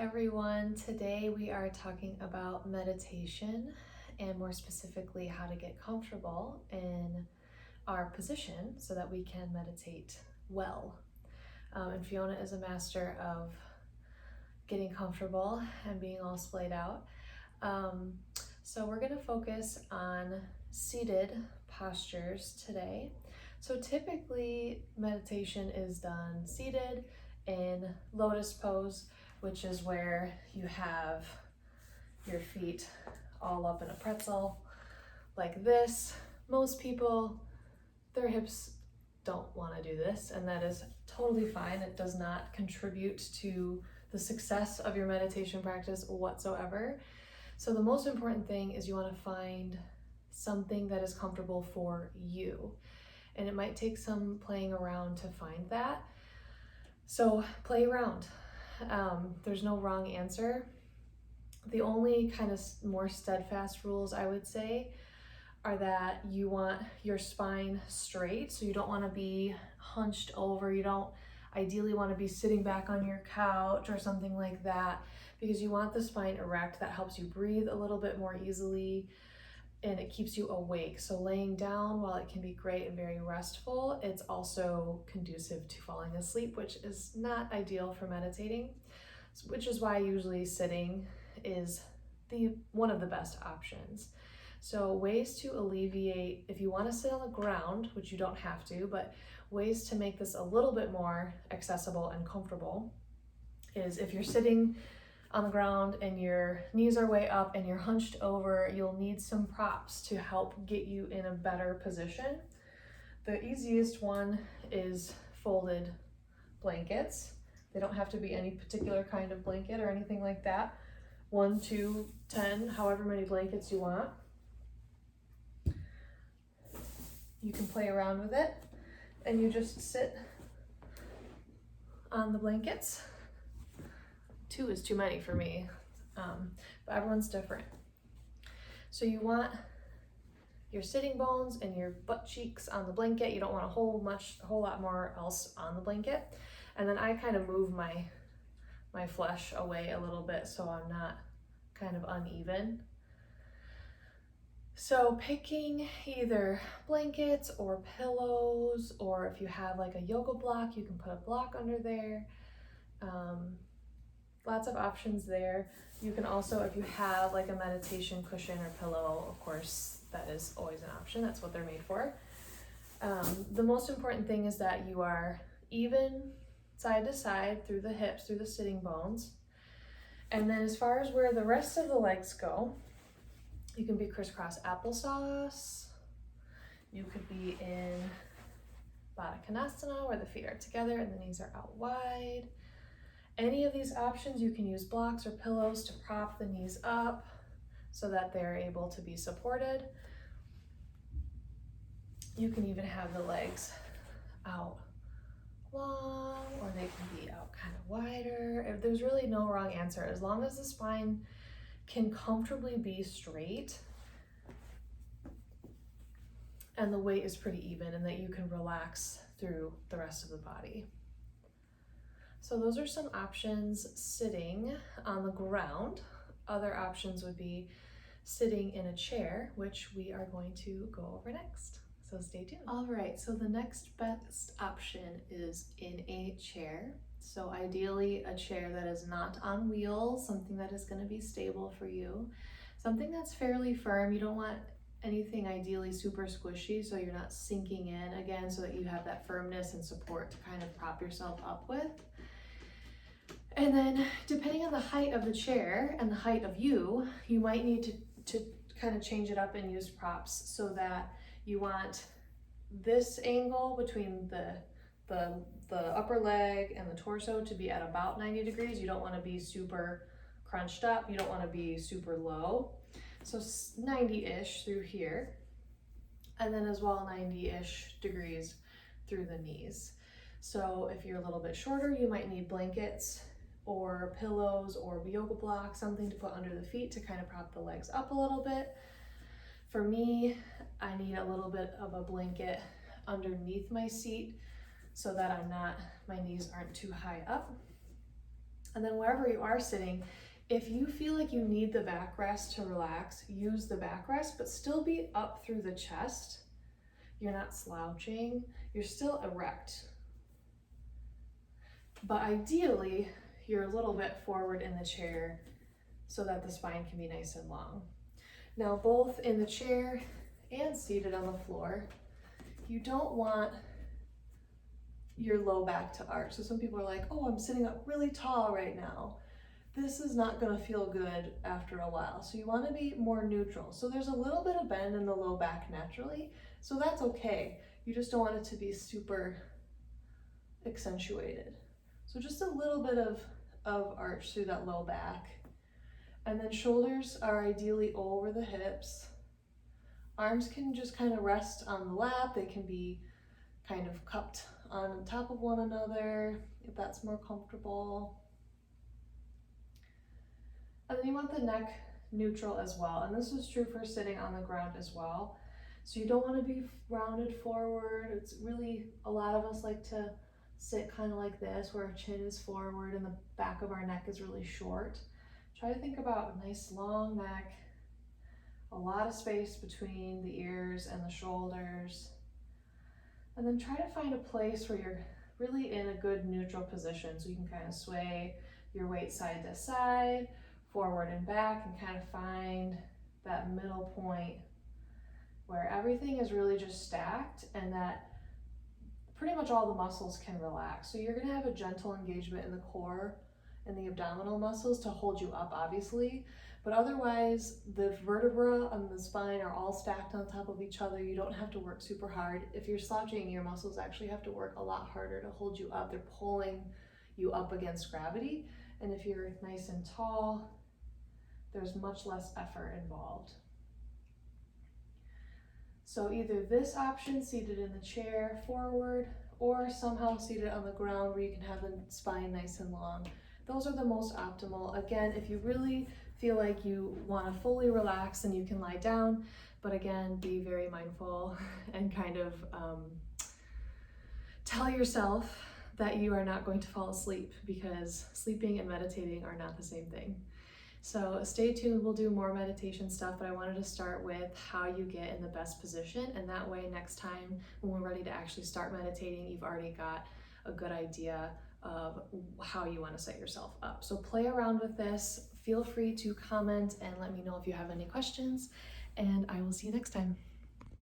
everyone. Today we are talking about meditation and more specifically how to get comfortable in our position so that we can meditate well. And Fiona is a master of getting comfortable and being all splayed out. So we're going to focus on seated postures today. So typically meditation is done seated in lotus pose, which is where you have your feet all up in a pretzel like this. Most people, their hips don't want to do this, and that is totally fine. It does not contribute to the success of your meditation practice whatsoever. So the most important thing is you want to find something that is comfortable for you. And it might take some playing around to find that. So play around. There's no wrong answer. The only kind of more steadfast rules I would say are that you want your spine straight. So you don't want to be hunched over. You don't ideally want to be sitting back on your couch or something like that, because you want the spine erect. That helps you breathe a little bit more easily and it keeps you awake. So laying down, while it can be great and very restful, it's also conducive to falling asleep, which is not ideal for meditating, which is why usually sitting is one of the best options. So ways to alleviate, if you want to sit on the ground, which you don't have to, but ways to make this a little bit more accessible and comfortable is if you're sitting on the ground and your knees are way up and you're hunched over, you'll need some props to help get you in a better position. The easiest one is folded blankets. They don't have to be any particular kind of blanket or anything like that. 1, 2, 10, however many blankets you want. You can play around with it and you just sit on the blankets. 2 is too many for me, but everyone's different. So you want your sitting bones and your butt cheeks on the blanket. You don't want a whole lot more else on the blanket. And then I kind of move my flesh away a little bit so I'm not kind of uneven. So picking either blankets or pillows, or if you have like a yoga block, you can put a block under there. Lots of options there. You can also, if you have like a meditation cushion or pillow, of course, that is always an option. That's what they're made for. The most important thing is that you are even side to side through the hips, through the sitting bones. And then as far as where the rest of the legs go, you can be crisscross applesauce. You could be in Baddha Konasana, where the feet are together and the knees are out wide. Any of these options, you can use blocks or pillows to prop the knees up so that they're able to be supported. You can even have the legs out long, or they can be out kind of wider. There's really no wrong answer. As long as the spine can comfortably be straight and the weight is pretty even and that you can relax through the rest of the body. So those are some options sitting on the ground. Other options would be sitting in a chair, which we are going to go over next. So stay tuned. All right, so the next best option is in a chair. So ideally a chair that is not on wheels, something that is going to be stable for you, something that's fairly firm. You don't want anything ideally super squishy, so you're not sinking in again, so that you have that firmness and support to kind of prop yourself up with. And then depending on the height of the chair and the height of you, you might need to kind of change it up and use props, so that you want this angle between the upper leg and the torso to be at about 90 degrees. You don't want to be super crunched up. You don't want to be super low. So 90-ish through here. And then as well 90-ish degrees through the knees. So if you're a little bit shorter, you might need blankets or pillows or yoga blocks, something to put under the feet to kind of prop the legs up a little bit. For me, I need a little bit of a blanket underneath my seat so that my knees aren't too high up. And then wherever you are sitting, if you feel like you need the backrest to relax, use the backrest, but still be up through the chest. You're not slouching, you're still erect. But ideally, you're a little bit forward in the chair so that the spine can be nice and long. Now, both in the chair and seated on the floor, you don't want your low back to arch. So some people are like, oh, I'm sitting up really tall right now. This is not gonna feel good after a while. So you wanna be more neutral. So there's a little bit of bend in the low back naturally, so that's okay. You just don't want it to be super accentuated. So just a little bit of arch through that low back. And then shoulders are ideally over the hips. Arms can just kind of rest on the lap. They can be kind of cupped on top of one another if that's more comfortable. And then you want the neck neutral as well. And this is true for sitting on the ground as well. So you don't want to be rounded forward. It's really, a lot of us like to sit kind of like this, where our chin is forward and the back of our neck is really short. Try to think about a nice long neck, a lot of space between the ears and the shoulders. And then try to find a place where you're really in a good neutral position, so you can kind of sway your weight side to side, forward and back, and kind of find that middle point where everything is really just stacked and that pretty much all the muscles can relax. So you're gonna have a gentle engagement in the core and the abdominal muscles to hold you up, obviously, but otherwise the vertebra and the spine are all stacked on top of each other. You don't have to work super hard. If you're slouching, your muscles actually have to work a lot harder to hold you up. They're pulling you up against gravity. And if you're nice and tall, there's much less effort involved. So either this option, seated in the chair forward, or somehow seated on the ground where you can have the spine nice and long. Those are the most optimal. Again, if you really feel like you want to fully relax, then you can lie down, but again, be very mindful and kind of tell yourself that you are not going to fall asleep, because sleeping and meditating are not the same thing. So stay tuned, we'll do more meditation stuff, but I wanted to start with how you get in the best position, and that way next time when we're ready to actually start meditating, you've already got a good idea of how you want to set yourself up. So play around with this, feel free to comment and let me know if you have any questions, and I will see you next time.